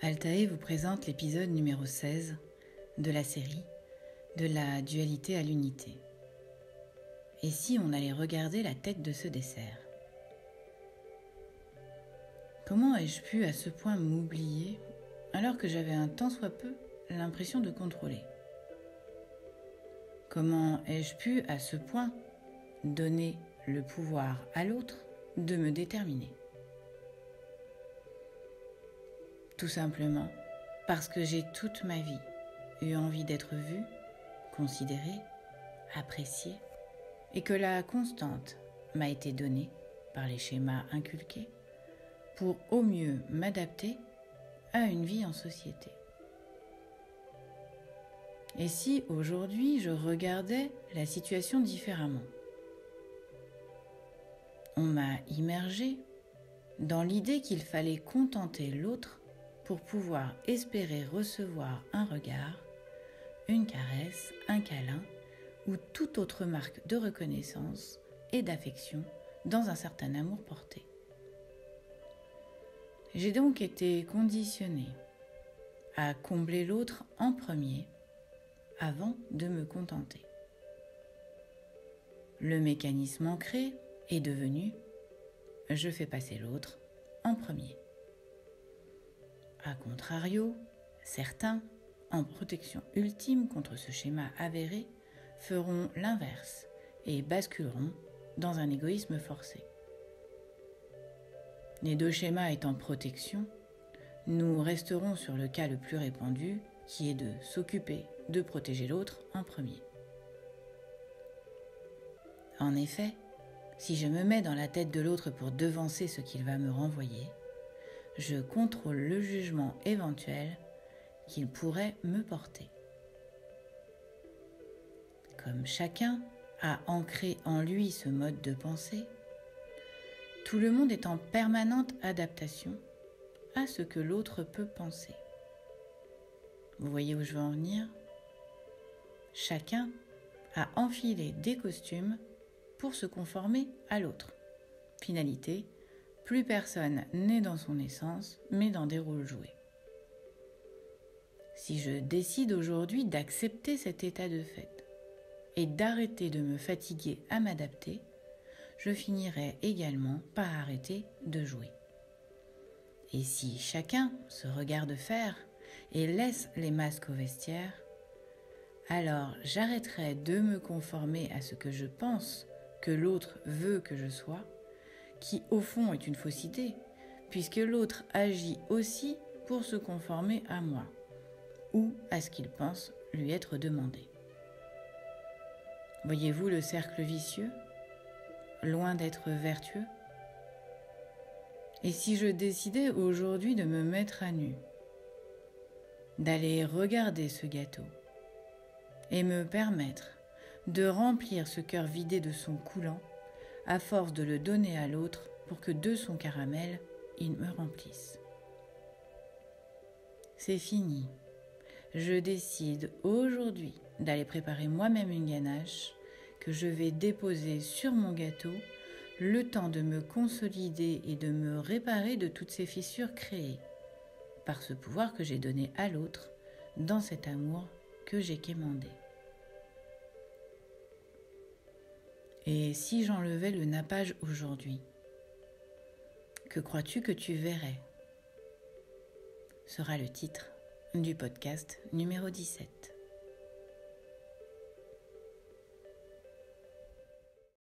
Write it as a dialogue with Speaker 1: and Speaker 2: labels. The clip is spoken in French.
Speaker 1: Altae vous présente l'épisode numéro 16 de la série de la dualité à l'unité. Et si on allait regarder la tête de ce dessert? Comment ai-je pu à ce point m'oublier alors que j'avais un tant soit peu l'impression de contrôler? Comment ai-je pu à ce point donner le pouvoir à l'autre de me déterminer? Tout simplement parce que j'ai toute ma vie eu envie d'être vue, considérée, appréciée, et que la constante m'a été donnée par les schémas inculqués pour au mieux m'adapter à une vie en société. Et si aujourd'hui je regardais la situation différemment? On m'a immergé dans l'idée qu'il fallait contenter l'autre pour pouvoir espérer recevoir un regard, une caresse, un câlin ou toute autre marque de reconnaissance et d'affection dans un certain amour porté. J'ai donc été conditionnée à combler l'autre en premier avant de me contenter. Le mécanisme ancré est devenu « je fais passer l'autre en premier ». A contrario, certains, en protection ultime contre ce schéma avéré, feront l'inverse et basculeront dans un égoïsme forcé. Les deux schémas étant protection, nous resterons sur le cas le plus répandu, qui est de s'occuper de protéger l'autre en premier. En effet, si je me mets dans la tête de l'autre pour devancer ce qu'il va me renvoyer, je contrôle le jugement éventuel qu'il pourrait me porter. Comme chacun a ancré en lui ce mode de pensée, tout le monde est en permanente adaptation à ce que l'autre peut penser. Vous voyez où je veux en venir? Chacun a enfilé des costumes pour se conformer à l'autre. Finalité, plus personne n'est dans son essence, mais dans des rôles joués. Si je décide aujourd'hui d'accepter cet état de fait et d'arrêter de me fatiguer à m'adapter, je finirai également par arrêter de jouer. Et si chacun se regarde faire et laisse les masques au vestiaire, alors j'arrêterai de me conformer à ce que je pense que l'autre veut que je sois, qui au fond est une fausse idée, puisque l'autre agit aussi pour se conformer à moi, ou à ce qu'il pense lui être demandé. Voyez-vous le cercle vicieux, loin d'être vertueux? Et si je décidais aujourd'hui de me mettre à nu, d'aller regarder ce gâteau, et me permettre de remplir ce cœur vidé de son coulant, à force de le donner à l'autre pour que de son caramel, il me remplisse. C'est fini. Je décide aujourd'hui d'aller préparer moi-même une ganache que je vais déposer sur mon gâteau le temps de me consolider et de me réparer de toutes ces fissures créées par ce pouvoir que j'ai donné à l'autre dans cet amour que j'ai quémandé. Et si j'enlevais le nappage aujourd'hui, que crois-tu que tu verrais? Sera le titre du podcast numéro 17.